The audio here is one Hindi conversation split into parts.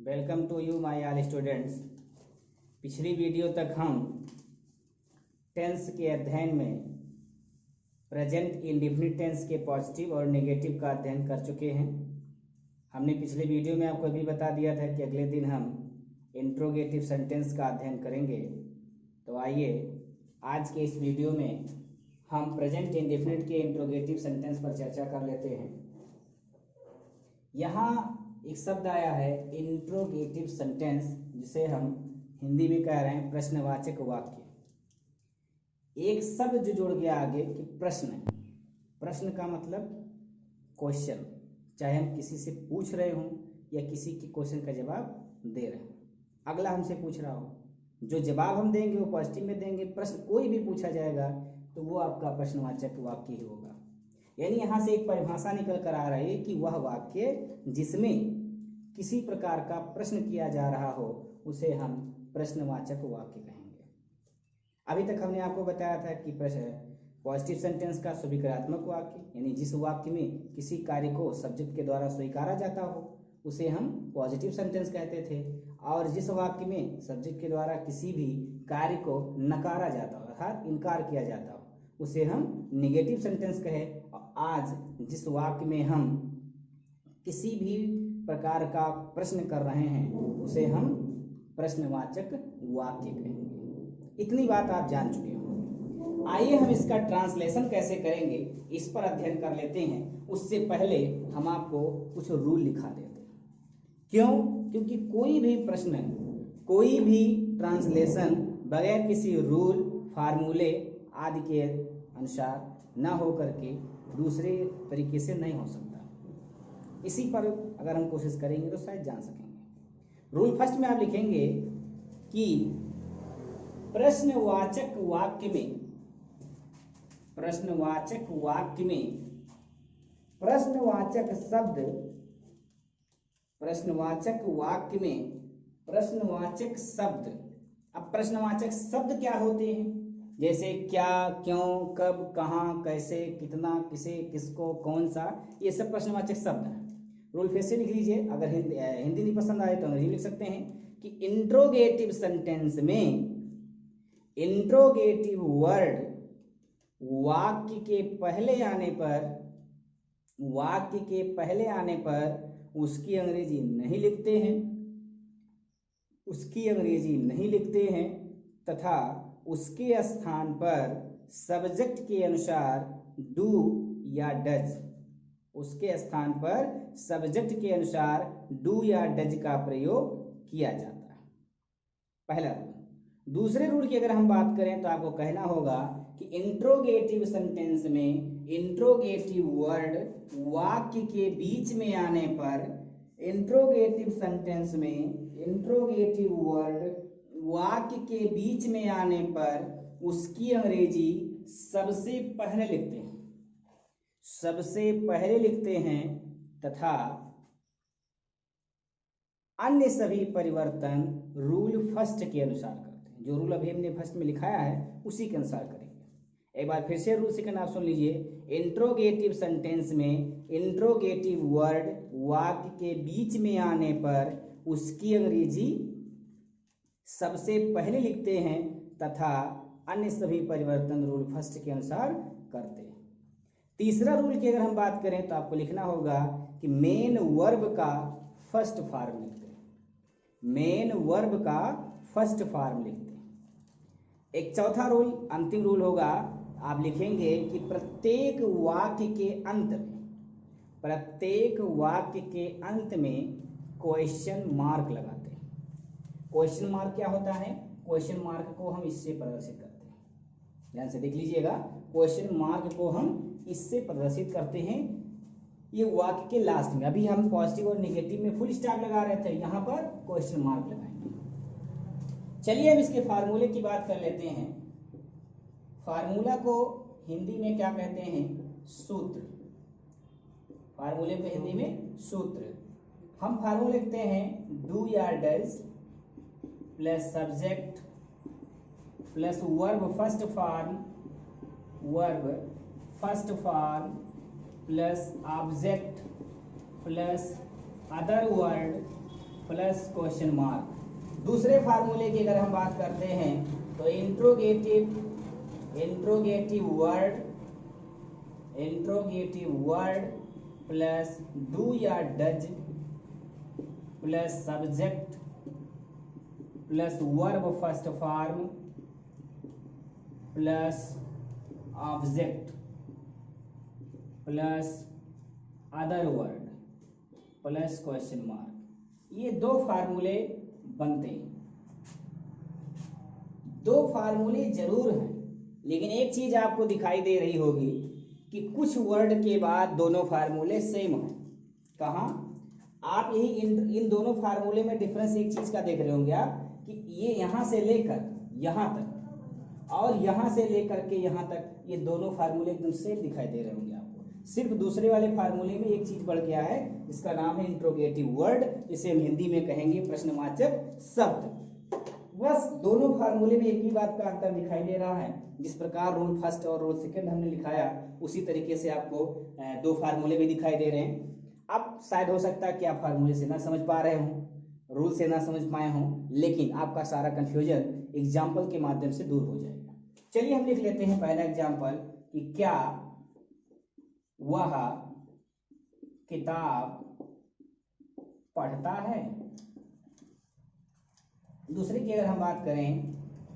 Welcome to you my all students. पिछली वीडियो तक हम टेंस के अध्ययन में प्रेजेंट इंडेफिनिट टेंस के पॉजिटिव और नेगेटिव का अध्ययन कर चुके हैं। हमने पिछले वीडियो में आपको भी बता दिया था कि अगले दिन हम इंट्रोगेटिव सेंटेंस का अध्ययन करेंगे। तो आइए आज के इस वीडियो में हम प्रेजेंट इंडेफिनिट के इंट्रोगेटिव सेंटेंस पर चर्चा कर लेते हैं। यहाँ एक शब्द आया है इंट्रोगेटिव सेंटेंस, जिसे हम हिंदी में कह रहे हैं प्रश्नवाचक वाक्य। एक शब्द जो जुड़ गया आगे कि प्रश्न। प्रश्न का मतलब क्वेश्चन, चाहे हम किसी से पूछ रहे हों या किसी के क्वेश्चन का जवाब दे रहे हों। अगला हमसे पूछ रहा हो, जो जवाब हम देंगे वो पॉजिटिव में देंगे। प्रश्न कोई भी पूछा जाएगा तो वो आपका प्रश्नवाचक वाक्य ही होगा। यानी यहाँ से एक परिभाषा निकल कर आ रही है कि वह वाक्य जिसमें किसी प्रकार का प्रश्न किया जा रहा हो उसे हम प्रश्नवाचक वाक्य कहेंगे। अभी तक हमने आपको बताया था कि पॉजिटिव सेंटेंस का स्वीकारात्मक वाक्य, यानी जिस वाक्य में किसी कार्य को सब्जेक्ट के द्वारा स्वीकारा जाता हो उसे हम पॉजिटिव सेंटेंस कहते थे, और जिस वाक्य में सब्जेक्ट के द्वारा किसी भी कार्य को नकारा जाता हो अर्थात इनकार किया जाता हो उसे हम नेगेटिव सेंटेंस कहे। आज जिस वाक्य में हम किसी भी प्रकार का प्रश्न कर रहे हैं उसे हम प्रश्नवाचक वाक्य कहेंगे। इतनी बात आप जान चुके हो। आइए हम इसका ट्रांसलेशन कैसे करेंगे इस पर अध्ययन कर लेते हैं। उससे पहले हम आपको कुछ रूल लिखा देते हैं। क्यों? क्योंकि कोई भी प्रश्न, कोई भी ट्रांसलेशन बगैर किसी रूल, फार्मूले आदि के अनुसार ना हो करके दूसरे तरीके से नहीं हो सकता। इसी पर अगर हम कोशिश करेंगे तो शायद जान सकेंगे। रूल फर्स्ट में आप लिखेंगे कि प्रश्नवाचक वाक्य में प्रश्नवाचक शब्द। अब प्रश्नवाचक शब्द क्या होते हैं? जैसे क्या, क्यों, कब, कहाँ, कैसे, कितना, किसे, किसको, कौन सा, ये सब प्रश्नवाचक शब्द हैं। रूल फिर से लिख लीजिए। अगर हिंदी नहीं पसंद आए तो अंग्रेजी लिख सकते हैं कि इंट्रोगेटिव सेंटेंस में इंट्रोगेटिव वर्ड वाक्य के पहले आने पर उसकी अंग्रेजी नहीं लिखते हैं तथा उसके स्थान पर सब्जेक्ट के अनुसार डू या डज का प्रयोग किया जाता है। पहला रूल। दूसरे रूल की अगर हम बात करें तो आपको कहना होगा कि इंट्रोगेटिव सेंटेंस में इंट्रोगेटिव वर्ड वाक्य के बीच में आने पर उसकी अंग्रेजी सबसे पहले लिखते हैं तथा अन्य सभी परिवर्तन रूल फर्स्ट के अनुसार करते हैं। जो रूल अभी हमने फर्स्ट में लिखाया है उसी के अनुसार करेंगे। एक बार फिर से रूल सेकंड आप सुन लीजिए। इंट्रोगेटिव सेंटेंस में इंट्रोगेटिव वर्ड वाक्य के बीच में आने पर उसकी अंग्रेजी सबसे पहले लिखते हैं तथा अन्य सभी परिवर्तन रूल फर्स्ट के अनुसार करते हैं। तीसरा रूल की अगर हम बात करें तो आपको लिखना होगा कि मेन वर्ब का फर्स्ट फॉर्म लिखते हैं। एक चौथा रूल, अंतिम रूल होगा, आप लिखेंगे कि प्रत्येक वाक्य के अंत में क्वेश्चन मार्क लगाते हैं। क्वेश्चन मार्क क्या होता है? क्वेश्चन मार्क को हम इससे प्रदर्शित करते हैं। ध्यान से देख लीजिएगा। क्वेश्चन मार्क को हम इससे प्रदर्शित करते हैं ये वाक्य के लास्ट में। अभी हम पॉजिटिव और नेगेटिव में फुल स्टॉप लगा रहे थे, यहाँ पर क्वेश्चन मार्क लगाएंगे। चलिए अब इसके फार्मूले की बात कर लेते हैं। फार्मूला को हिंदी में क्या कहते हैं? सूत्र। फार्मूले को हिंदी में सूत्र। हम फार्मूला लिखते हैं डू या does plus subject plus verb first form plus object plus other word plus question mark. दूसरे फार्मूले की अगर हम बात करते हैं तो इंट्रोगेटिव वर्ड प्लस डू या does plus subject plus verb first form plus object plus other word plus question mark. ये दो फार्मूले बनते हैं। दो फार्मूले जरूर हैं, लेकिन एक चीज आपको दिखाई दे रही होगी कि कुछ वर्ड के बाद दोनों फार्मूले सेम हैं। कहाँ? आप यही इन दोनों फार्मूले में डिफरेंस एक चीज का देख रहे होंगे आप कि ये यहां से लेकर यहां तक और यहां से लेकर के यहां तक ये दोनों फार्मूले एकदम सेम दिखाई दे रहे होंगे आपको। सिर्फ दूसरे वाले फार्मूले में एक चीज बढ़ गया है, इसका नाम है इंट्रोगेटिव वर्ड, जिसे हम हिंदी में कहेंगे प्रश्नवाचक शब्द। बस दोनों फार्मूले में एक ही बात का अंतर दिखाई दे रहा है। जिस प्रकार रूल फर्स्ट और रूल सेकंड हमने लिखाया उसी तरीके से आपको दो फार्मूले भी दिखाई दे रहे हैं। अब शायद हो सकता है कि आप फार्मूले से ना समझ पा रहे हो, रूल से ना समझ पाए हो, लेकिन आपका सारा कंफ्यूजन एग्जाम्पल के माध्यम से दूर हो जाएगा। चलिए हम लिख लेते हैं पहला एग्जाम्पल कि क्या वह किताब पढ़ता है। दूसरे की अगर हम बात करें,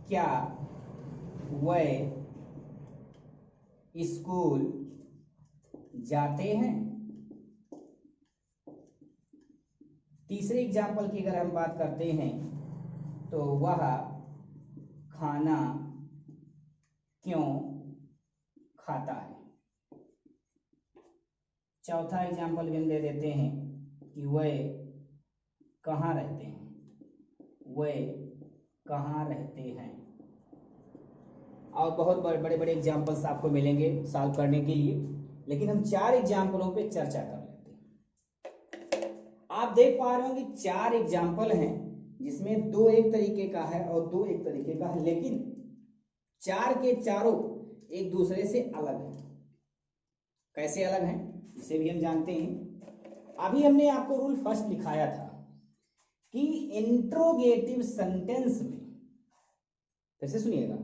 क्या वह स्कूल जाते हैं। तीसरे एग्जाम्पल की अगर हम बात करते हैं तो वह खाना क्यों खाता है। चौथा एग्जाम्पल भी हम दे देते हैं कि वह कहाँ रहते हैं। वह कहाँ रहते हैं। और बहुत बड़े बड़े एग्जाम्पल्स आपको मिलेंगे सॉल्व करने के लिए, लेकिन हम 4 एग्जाम्पलों पे चर्चा कर लेते हैं। आप देख पा रहे हो कि 4 एग्जाम्पल हैं, जिसमें 2 एक तरीके का है और 2 एक तरीके का है, लेकिन 4 के चारों एक दूसरे से अलग है। कैसे अलग हैं इसे भी हम जानते हैं। अभी हमने आपको रूल फर्स्ट लिखाया था कि इंट्रोगेटिव सेंटेंस में, फिर से सुनिएगा,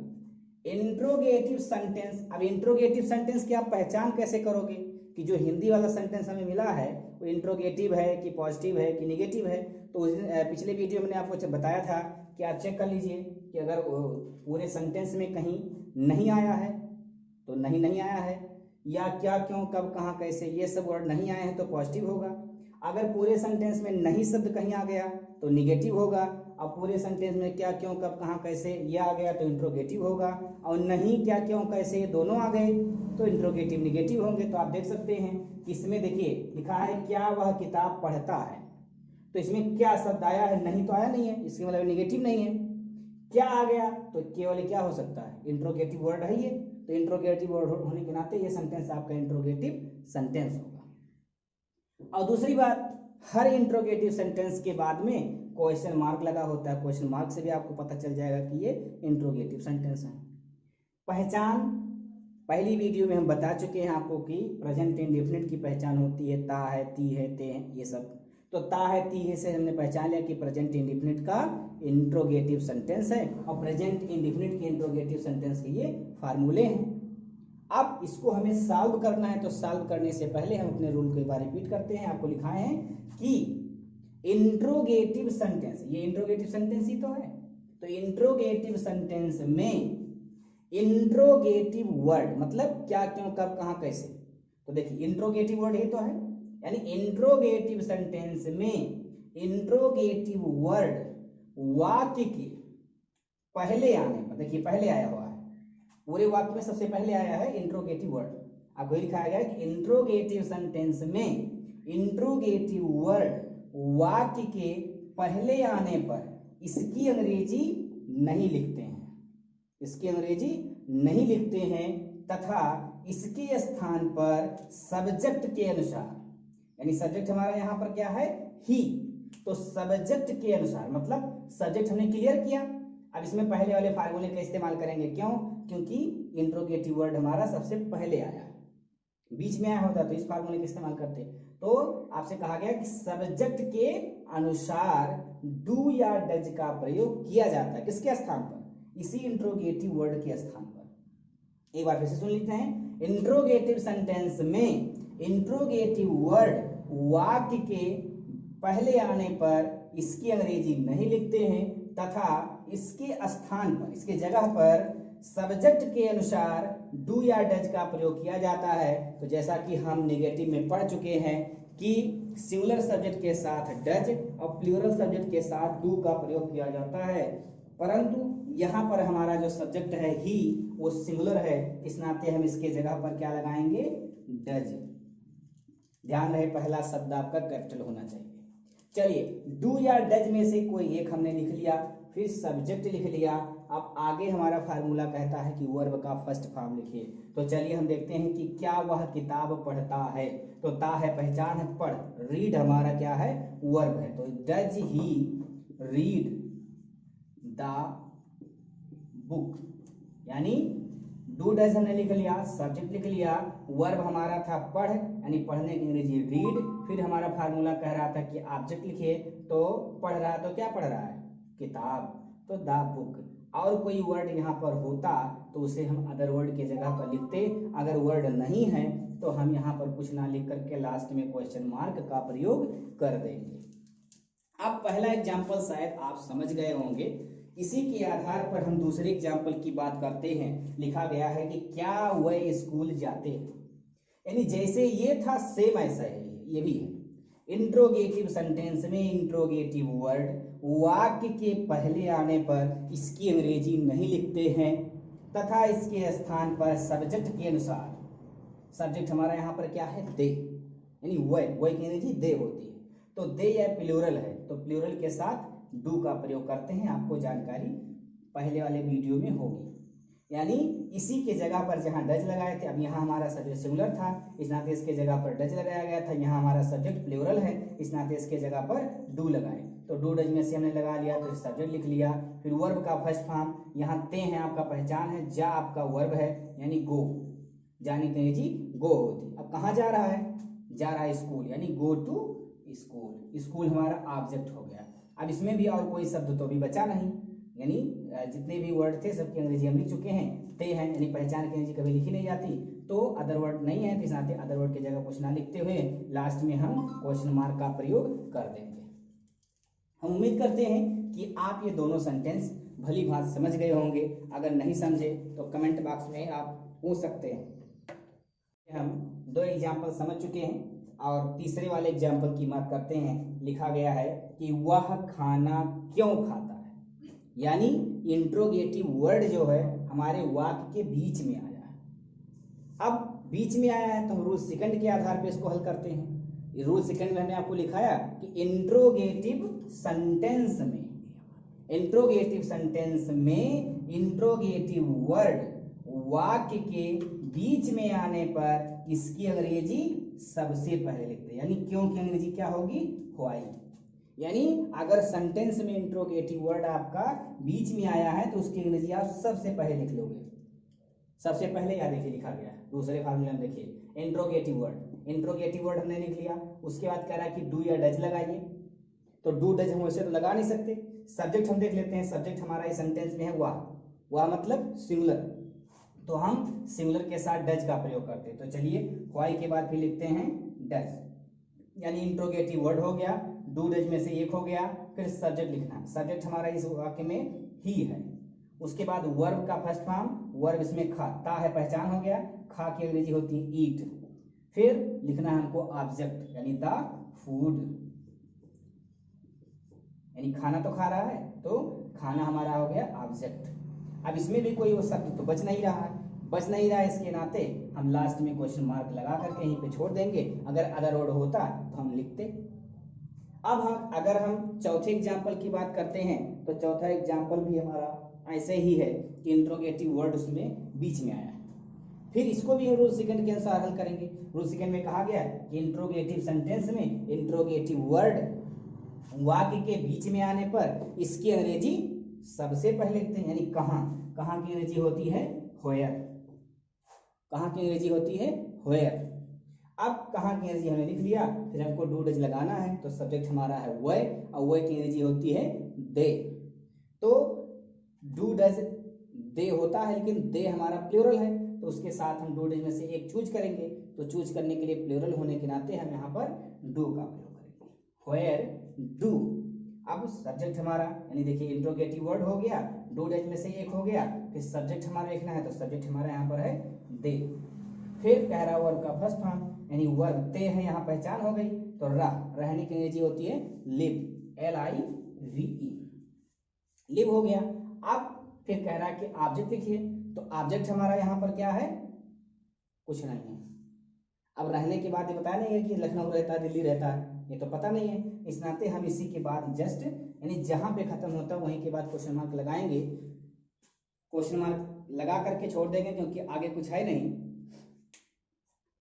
इंट्रोगेटिव सेंटेंस। अब इंट्रोगेटिव सेंटेंस की आप पहचान कैसे करोगे कि जो हिंदी वाला सेंटेंस हमें मिला है वो इंट्रोगेटिव है कि पॉजिटिव है कि निगेटिव है। तो उस दिन पिछले वीडियो में मैंने आपको बताया था कि आप चेक कर लीजिए कि अगर पूरे सेंटेंस में कहीं नहीं आया है तो नहीं आया है, या क्या क्यों कब कहाँ कैसे ये सब वर्ड नहीं आए हैं तो पॉजिटिव होगा। अगर पूरे सेंटेंस में नहीं शब्द कहीं आ गया तो निगेटिव होगा, और पूरे सेंटेंस में क्या क्यों कब कहाँ कैसे ये आ गया तो इंट्रोगेटिव होगा, और नहीं क्या क्यों कैसे ये दोनों आ गए तो इंट्रोगेटिव निगेटिव होंगे। तो आप देख सकते हैं कि इसमें देखिए लिखा है क्या वह किताब पढ़ता है, तो इसमें क्या शब्द आया है, नहीं तो आया नहीं है, इसके मतलब निगेटिव नहीं है। क्या आ गया तो केवल क्या हो सकता है, इंट्रोगेटिव वर्ड है ये, तो इंट्रोगेटिव वर्ड होने के नाते ये सेंटेंस आपका इंट्रोगेटिव सेंटेंस होगा। और दूसरी बात, हर इंट्रोगेटिव सेंटेंस के बाद में क्वेश्चन मार्क लगा होता है। क्वेश्चन मार्क से भी आपको पता चल जाएगा कि ये इंट्रोगेटिव सेंटेंस है। पहचान, पहली वीडियो में हम बता चुके हैं आपको कि प्रेजेंट इंडेफिनिट की पहचान होती है, ता है, ती है, ते है, ये सब। तो ता है, ती है से हमने पहचान लिया कि प्रेजेंट इंडेफिनिट का इंट्रोगेटिव सेंटेंस है, और प्रेजेंट इंडेफिनिट के इंट्रोगेटिव सेंटेंस के ये फार्मूले हैं। अब इसको हमें सॉल्व करना है, तो सॉल्व करने से पहले हम अपने रूल को एक बार रिपीट करते हैं। आपको लिखाए हैं कि इंट्रोगेटिव सेंटेंस, ये इंट्रोगेटिव सेंटेंस ही तो है, तो इंट्रोगेटिव सेंटेंस में इंट्रोगेटिव वर्ड मतलब क्या क्यों कब कहां कैसे, तो देखिए इंट्रोगेटिव वर्ड ही तो है, यानी इंट्रोगेटिव सेंटेंस में इंट्रोगेटिव वर्ड वाक्य के पहले आने पर, देखिए पहले आया हुआ है, पूरे वाक्य में सबसे पहले आया है इंट्रोगेटिव वर्ड। आपको लिखाया गया है कि इंट्रोगेटिव सेंटेंस में इंट्रोगेटिव वर्ड वाक्य के पहले आने पर इसकी अंग्रेजी नहीं लिखते हैं, इसकी अंग्रेजी नहीं लिखते हैं, तथा इसके स्थान पर सब्जेक्ट के अनुसार, यानी सब्जेक्ट हमारा यहां पर क्या है, ही, तो सब्जेक्ट के अनुसार, मतलब सब्जेक्ट हमने क्लियर किया। अब इसमें पहले वाले फार्मूले का इस्तेमाल करेंगे, क्यों, क्योंकि इंट्रोगेटिव वर्ड हमारा सबसे पहले आया, बीच में आया होता तो इस फार्मूले का इस्तेमाल करते। तो आपसे कहा गया कि सब्जेक्ट के अनुसार डू या डज का प्रयोग किया जाता है। किसके स्थान पर? इसी इंट्रोगेटिव वर्ड के स्थान पर। एक बार फिर से सुन लेते हैं। इंट्रोगेटिव सेंटेंस में इंट्रोगेटिव वर्ड वाक्य के पहले आने पर इसकी अंग्रेजी नहीं लिखते हैं तथा इसके स्थान पर, इसके जगह पर सब्जेक्ट के अनुसार डू या डज का प्रयोग किया जाता है। तो जैसा कि हम नेगेटिव में पढ़ चुके हैं कि सिंगुलर सब्जेक्ट के साथ डज और प्लूरल सब्जेक्ट के साथ डू का प्रयोग किया जाता है, परंतु यहाँ पर हमारा जो सब्जेक्ट है ही वो सिंगुलर है, इस नाते हम इसके जगह पर क्या लगाएंगे? डज। ध्यान रहे पहला शब्द आपका कैपिटल होना चाहिए। चलिए, डू या डज में से कोई एक हमने लिख लिया, फिर सब्जेक्ट लिख लिया। अब आगे हमारा फार्मूला कहता है कि वर्ब का फर्स्ट फॉर्म लिखिए। तो चलिए हम देखते हैं कि क्या वह किताब पढ़ता है। तो ता है पहचान है, पढ़, रीड हमारा क्या है? वर्ब है। तो does he read the book, यानी डू डज हमने लिख लिया, सब्जेक्ट लिख लिया, वर्ब हमारा था पढ़, यानी पढ़ने की अंग्रेजी रीड। फिर हमारा फार्मूला कह रहा था कि ऑब्जेक्ट लिखिए, तो पढ़ रहा है तो क्या पढ़ रहा है? किताब, तो द बुक। और कोई वर्ड यहाँ पर होता तो उसे हम अदर वर्ड के जगह पर लिखते। अगर वर्ड नहीं है तो हम यहाँ पर कुछ ना लिख करके लास्ट में क्वेश्चन मार्क का प्रयोग कर देंगे। अब पहला एग्जाम्पल शायद आप समझ गए होंगे, इसी के आधार पर हम दूसरे एग्जाम्पल की बात करते हैं। लिखा गया है कि क्या वह स्कूल जाते हैं, यानी जैसे ये था सेम ऐसा है ये भी है। इंट्रोगेटिव सेंटेंस में इंट्रोगेटिव वर्ड वाक्य के पहले आने पर इसकी अंग्रेजी नहीं लिखते हैं तथा इसके स्थान पर सब्जेक्ट के अनुसार, सब्जेक्ट हमारा यहाँ पर क्या है? दे, यानी वह की अंग्रेजी दे होती है। तो दे या प्लूरल है तो प्लूरल के साथ डू का प्रयोग करते हैं। आपको जानकारी पहले वाले वीडियो में होगी। यानी इसी के जगह पर जहां डज लगाए थे, अब यहाँ हमारा सब्जेक्ट सिंगुलर था, इस नाते इसके जगह पर डज लगाया गया था। यहाँ हमारा सब्जेक्ट प्लूरल है, इस नाते इसके जगह पर डू लगाए। तो डू डज में से हमने लगा लिया, तो सब्जेक्ट लिख लिया। फिर वर्ब का फर्स्ट फॉर्म, यहाँ ते है आपका पहचान है, जा आपका वर्ब है, यानी गो, जाने की अंग्रेजी गो होती। अब कहाँ जा रहा है? जा रहा है स्कूल, यानी गो टू स्कूल। स्कूल हमारा ऑब्जेक्ट हो गया। अब इसमें भी और कोई शब्द तो भी बचा नहीं, यानी जितने भी वर्ड थे सबकी अंग्रेजी हम लिख चुके हैं। ते हैं यानी पहचान की अंग्रेजी कभी लिखी नहीं जाती, तो अदर वर्ड नहीं है, तो इस नाते अदर वर्ड की जगह कुछ ना लिखते हुए लास्ट में हम क्वेश्चन मार्क का प्रयोग कर देंगे। हम उम्मीद करते हैं कि आप ये दोनों सेंटेंस भली भांति समझ गए होंगे। अगर नहीं समझे तो कमेंट बॉक्स में आप पूछ सकते हैं। हम दो एग्जाम्पल समझ चुके हैं और तीसरे वाले एग्जाम्पल की बात करते हैं। लिखा गया है कि वह खाना क्यों खाता है, यानी इंट्रोगेटिव वर्ड जो है हमारे वाक्य के बीच में आया है। अब बीच में आया है तो हम रूल सेकंड के आधार पर इसको हल करते हैं। रूल सेकंड में हमने आपको लिखाया कि इंट्रोगेटिव सेंटेंस में इंट्रोगेटिव वर्ड वाक्य के बीच में आने पर इसकी अंग्रेजी सबसे पहले लिखते हैं, यानी क्यों की अंग्रेजी क्या होगी? व्हाई। यानी अगर सेंटेंस में इंट्रोगेटिव वर्ड आपका बीच में आया है तो उसकी अंग्रेजी आप सबसे पहले लिख लोगे। सबसे पहले या देखिए लिखा गया है दूसरे फार्मूले में, देखिए इंट्रोगेटिव वर्ड हमने लिख लिया। उसके बाद कह रहा है कि डू या डज लगाइए, तो डू डज हम वैसे तो लगा नहीं सकते। सब्जेक्ट हम देख लेते हैं, सब्जेक्ट हमारा इस सेंटेंस में है वह मतलब सिंगुलर, तो हम सिंगुलर के साथ डज का प्रयोग करते हैं। तो चलिए व्हाई के बाद फिर लिखते हैं डज, यानी इंट्रोगेटिव वर्ड हो गया, डू डज में से एक हो गया। फिर सब्जेक्ट लिखना, सब्जेक्ट हमारा इस वाक्य में ही है। उसके बाद वर्ब का फर्स्ट फॉर्म, वर्ब इसमें खा, ता है पहचान हो गया, खा की अंग्रेजी होती है ईट। फिर लिखना है हमको ऑब्जेक्ट, यानी द फूड, यानी खाना तो खा रहा है तो खाना हमारा हो गया ऑब्जेक्ट। अब इसमें भी कोई वो शब्द तो बच नहीं रहा है, इसके नाते हम लास्ट में क्वेश्चन मार्क लगा करके यहीं पे छोड़ देंगे। अगर अदर वर्ड होता तो हम लिखते। अब अगर हम चौथे एग्जाम्पल की बात करते हैं तो चौथा एग्जाम्पल भी हमारा ऐसे ही है कि इंट्रोगेटिव वर्ड उसमें बीच में आया है। फिर इसको भी रूल सेकंड के अनुसार हल करेंगे। रूल सेकंड में कहा गया कि इंट्रोगेटिव सेंटेंस में इंट्रोगेटिव वर्ड वाक्य के बीच में आने पर इसकी अंग्रेजी सबसे पहले लिखते हैं, यानी कहाँ की अंग्रेजी होती है? व्हेयर। कहाँ की अंग्रेजी होती है? व्हेयर। अब कहाँ की एनर्जी हमने लिख लिया, फिर हमको डू डज लगाना है, तो सब्जेक्ट हमारा है वह, और वह की एनर्जी होती है दे। तो डू डज दे होता है, लेकिन दे हमारा प्लूरल है, तो उसके साथ हम डू डज में से एक चूज करेंगे। तो चूज करने के लिए प्लूरल होने के नाते हम यहाँ पर डू का प्रयोग करेंगे। वेयर डू, अब सब्जेक्ट हमारा यानी देखिए इंट्रोगेटिव वर्ड हो गया, डू डज में से एक हो गया, फिर सब्जेक्ट हमारा लिखना है, तो सब्जेक्ट हमारा यहाँ पर है दे। फिर कह रहा वर्ब का फर्स्ट फॉर्म यानी वर्ब ते है, यहाँ पहचान हो गई, तो रहने की एनर्जी होती है लिव, LIVE, लिव हो गया। अब फिर कह रहा है कि ऑब्जेक्ट लिखिए, तो ऑब्जेक्ट हमारा यहाँ पर क्या है, कुछ नहीं है। अब रहने के बाद ये बताया नहीं है कि लखनऊ रहता है, दिल्ली रहता है, ये तो पता नहीं है। इस नाते हम इसी के बाद जस्ट यानी जहां पे खत्म होता है वहीं के बाद क्वेश्चन मार्क लगाएंगे। क्वेश्चन मार्क लगा करके छोड़ देंगे क्योंकि आगे कुछ है नहीं।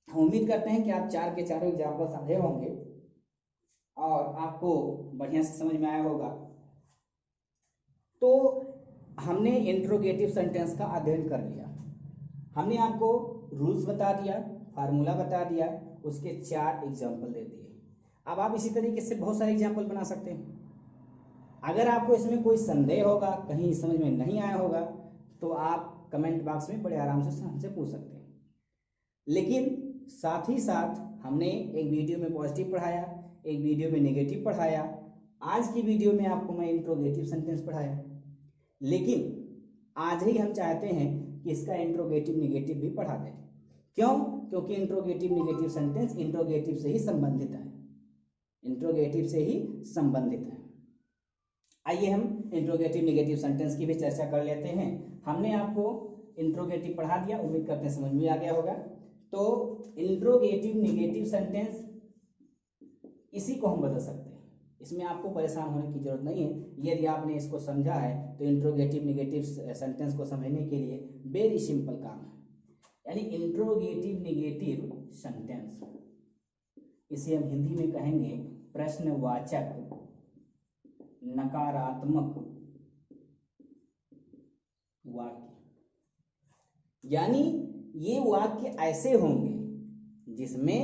हम उम्मीद करते हैं कि आप 4 के चारों एग्जाम्पल समझे होंगे और आपको बढ़िया से समझ में आया होगा। तो हमने इंट्रोगेटिव सेंटेंस का अध्ययन कर लिया, हमने आपको रूल्स बता दिया, फार्मूला बता दिया, उसके 4 एग्जाम्पल दे दिए। अब आप इसी तरीके से बहुत सारे एग्जाम्पल बना सकते हैं। अगर आपको इसमें कोई संदेह होगा, कहीं समझ में नहीं आया होगा, तो आप कमेंट बॉक्स में बड़े आराम से हमसे पूछ सकते हैं। लेकिन साथ ही साथ हमने एक वीडियो में पॉजिटिव पढ़ाया, एक वीडियो में नेगेटिव पढ़ाया, आज की वीडियो में आपको मैं इंट्रोगेटिव सेंटेंस पढ़ाया। लेकिन आज ही हम चाहते हैं कि इसका इंट्रोगेटिव नेगेटिव भी पढ़ा दें। क्यों? क्योंकि इंट्रोगेटिव नेगेटिव सेंटेंस इंट्रोगेटिव से ही संबंधित है, इंट्रोगेटिव से ही संबंधित है। आइए हम इंट्रोगेटिव नेगेटिव सेंटेंस की भी चर्चा कर लेते हैं। हमने आपको इंट्रोगेटिव पढ़ा दिया, उम्मीद करते हैं समझ में आ गया होगा। तो इंट्रोगेटिव नेगेटिव सेंटेंस इसी को हम बदल सकते हैं, इसमें आपको परेशान होने की जरूरत नहीं है। यदि आपने इसको समझा है तो इंट्रोगेटिव नेगेटिव सेंटेंस को समझने के लिए वेरी सिंपल काम है, यानी इंट्रोगेटिव नेगेटिव सेंटेंस, इसे हम हिंदी में कहेंगे प्रश्नवाचक नकारात्मक वाक्य। यानी ये वाक्य ऐसे होंगे जिसमें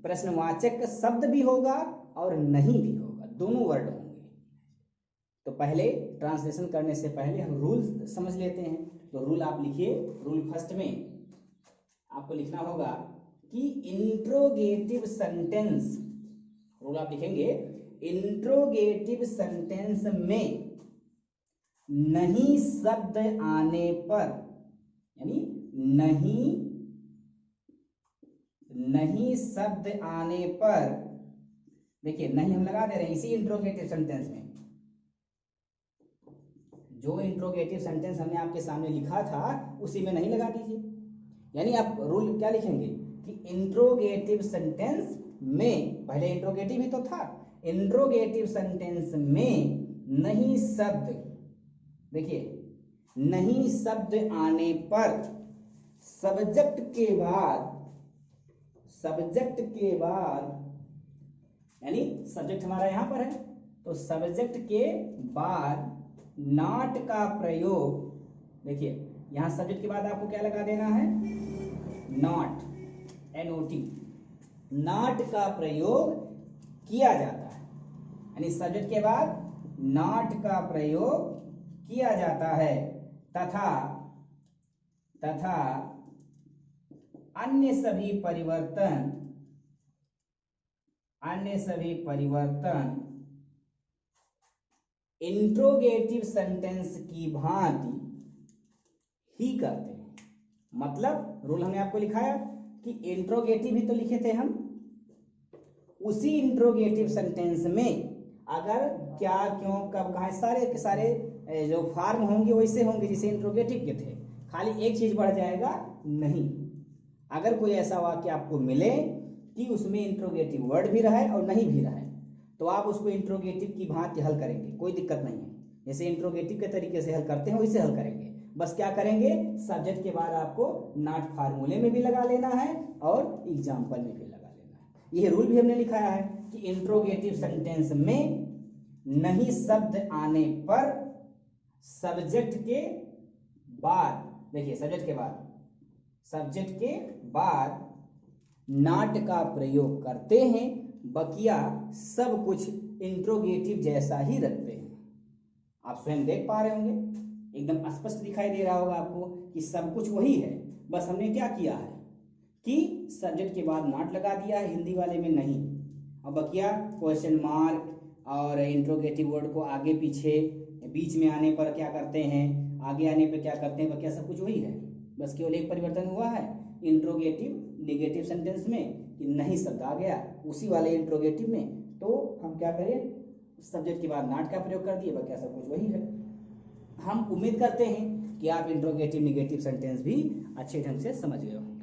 प्रश्नवाचक शब्द भी होगा और नहीं भी होगा, दोनों वर्ड होंगे। तो पहले ट्रांसलेशन करने से पहले हम रूल समझ लेते हैं। तो रूल आप लिखिए। रूल फर्स्ट में आपको लिखना होगा कि इंट्रोगेटिव सेंटेंस, रूल आप लिखेंगे इंट्रोगेटिव सेंटेंस में नहीं शब्द आने पर, यानी नहीं शब्द आने पर, देखिए नहीं हम लगा दे रहे हैं इसी इंट्रोगेटिव सेंटेंस में। जो इंट्रोगेटिव सेंटेंस हमने आपके सामने लिखा था उसी में नहीं लगा दीजिए। यानी आप रूल क्या लिखेंगे कि इंट्रोगेटिव सेंटेंस में, पहले इंट्रोगेटिव ही तो था, इंट्रोगेटिव सेंटेंस में नहीं शब्द, देखिए नहीं शब्द आने पर सब्जेक्ट के बाद यानी सब्जेक्ट हमारा यहां पर है, तो सब्जेक्ट के बाद नॉट का प्रयोग, देखिए यहां सब्जेक्ट के बाद आपको क्या लगा देना है, नॉट, NOT, नॉट का प्रयोग किया जाता है। यानी सब्जेक्ट के बाद नॉट का प्रयोग किया जाता है, तथा अन्य सभी परिवर्तन इंट्रोगेटिव सेंटेंस की भांति ही करते हैं। मतलब रूल हमने आपको लिखाया कि इंट्रोगेटिव ही तो लिखे थे हम, उसी इंट्रोगेटिव सेंटेंस में अगर क्या, क्यों, कब, कहाँ, सारे के सारे जो फॉर्म होंगे वैसे होंगे जैसे इंट्रोगेटिव के थे, खाली एक चीज बढ़ जाएगा नहीं। अगर कोई ऐसा वाक्य आपको मिले कि उसमें इंट्रोगेटिव वर्ड भी रहा है और नहीं भी रहा है, तो आप उसको इंट्रोगेटिव की भांति हल करेंगे, कोई दिक्कत नहीं है। जैसे इंट्रोगेटिव के तरीके से हल करते हैं वैसे हल करेंगे। बस क्या करेंगे, सब्जेक्ट के बाद आपको नॉट फार्मूले में भी लगा लेना है और एग्जाम्पल में भी लगा लेना है। यह रूल भी हमने लिखाया है कि इंट्रोगेटिव सेंटेंस में नहीं शब्द आने पर सब्जेक्ट के बाद, देखिए सब्जेक्ट के बाद नॉट का प्रयोग करते हैं, बकिया सब कुछ इंट्रोगेटिव जैसा ही रखते हैं। आप स्वयं देख पा रहे होंगे, एकदम स्पष्ट दिखाई दे रहा होगा आपको कि सब कुछ वही है, बस हमने क्या किया है कि सब्जेक्ट के बाद नॉट लगा दिया है, हिंदी वाले में नहीं। और बकिया क्वेश्चन मार्क और इंट्रोगेटिव वर्ड को आगे पीछे बीच में आने पर क्या करते हैं, आगे आने पर क्या करते हैं, बकिया सब कुछ वही है, बस केवल एक परिवर्तन हुआ है इंट्रोगेटिव नेगेटिव सेंटेंस में कि नहीं शब्द आ गया उसी वाले इंट्रोगेटिव में, तो हम क्या करें, सब्जेक्ट के बाद नॉट का प्रयोग कर दिए, बकिया सब कुछ वही है। हम उम्मीद करते हैं कि आप इंट्रोगेटिव नेगेटिव सेंटेंस भी अच्छे ढंग से समझ गए होंगे।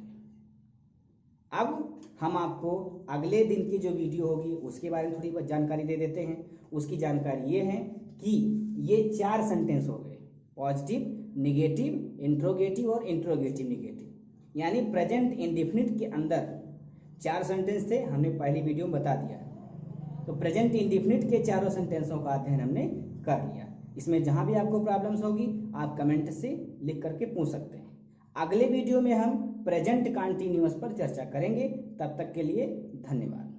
अब हम आपको अगले दिन की जो वीडियो होगी उसके बारे में थोड़ी बहुत जानकारी दे देते हैं। उसकी जानकारी ये है कि ये 4 सेंटेंस हो गए, पॉजिटिव, नेगेटिव, इंट्रोगेटिव और इंट्रोगेटिव नेगेटिव, यानी प्रेजेंट इंडेफिनिट के अंदर 4 सेंटेंस थे, हमने पहली वीडियो में बता दिया। तो प्रेजेंट इंडेफिनिट के चारों सेंटेंसों का अध्ययन हमने कर लिया। इसमें जहां भी आपको प्रॉब्लम्स होगी आप कमेंट से लिख करके पूछ सकते हैं। अगले वीडियो में हम प्रेजेंट कंटीन्यूअस पर चर्चा करेंगे। तब तक के लिए धन्यवाद।